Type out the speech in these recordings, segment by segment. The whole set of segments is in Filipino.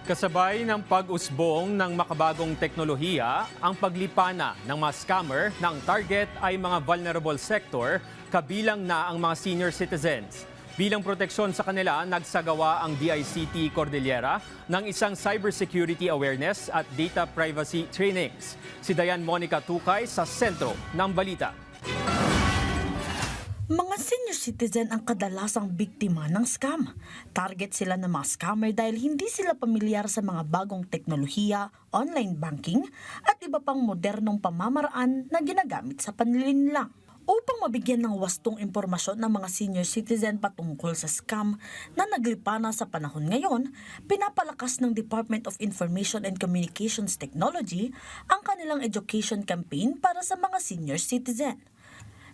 Kasabay ng pag-usbong ng makabagong teknolohiya, ang paglipana ng mga scammer na ang target ay mga vulnerable sector, kabilang na ang mga senior citizens. Bilang proteksyon sa kanila, nagsagawa ang DICT Cordillera ng isang cybersecurity awareness at data privacy trainings. Si Dayan Monica Tukay sa sentro ng balita. Mga senior citizen ang kadalasang biktima ng scam. Target sila ng mga scammer dahil hindi sila pamilyar sa mga bagong teknolohiya, online banking, at iba pang modernong pamamaraan na ginagamit sa panlilinlang. Upang mabigyan ng wastong impormasyon ng mga senior citizen patungkol sa scam na naglipana sa panahon ngayon, pinapalakas ng Department of Information and Communications Technology ang kanilang education campaign para sa mga senior citizen.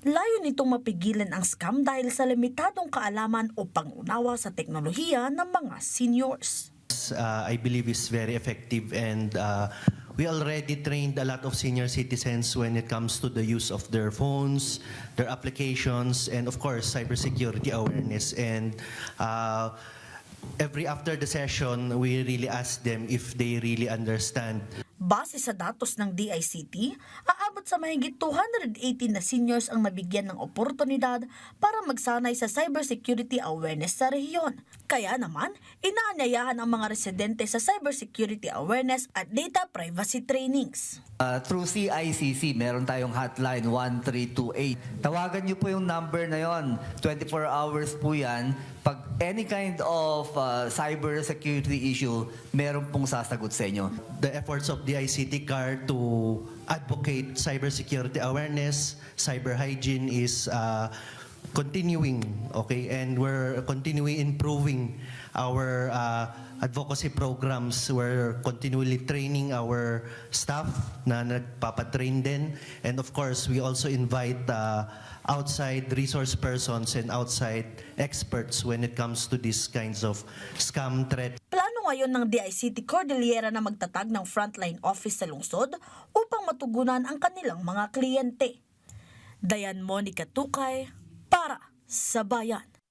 Layo nitong mapigilan ang scam dahil sa limitadong kaalaman o pangunawa sa teknolohiya ng mga seniors. I believe is very effective, and we already trained a lot of senior citizens when it comes to the use of their phones, their applications, and of course cybersecurity awareness. And after the session, we really ask them if they really understand. Base sa datos ng DICT, aabot sa mahigit 280 na seniors ang nabigyan ng oportunidad para magsanay sa cybersecurity awareness sa rehiyon. Kaya naman, inaanyayahan ang mga residente sa cybersecurity awareness at data privacy trainings. Through CICC, meron tayong hotline 1328. Tawagan niyo po yung number na yon. 24 hours po yan. Pag any kind of cyber security issue, meron pong sasagot sa inyo. The efforts of the ICT CAR to advocate cybersecurity awareness, cyber hygiene is continuing, okay? And we're continually improving our advocacy programs. We're continually training our staff na nagpapatrain din. And of course, we also invite outside resource persons and outside experts when it comes to these kinds of scam threats. Plano ngayon ng DICT Cordillera na magtatag ng frontline office sa lungsod upang matugunan ang kanilang mga kliyente. Dayan Monica Tukay para sa Bayan.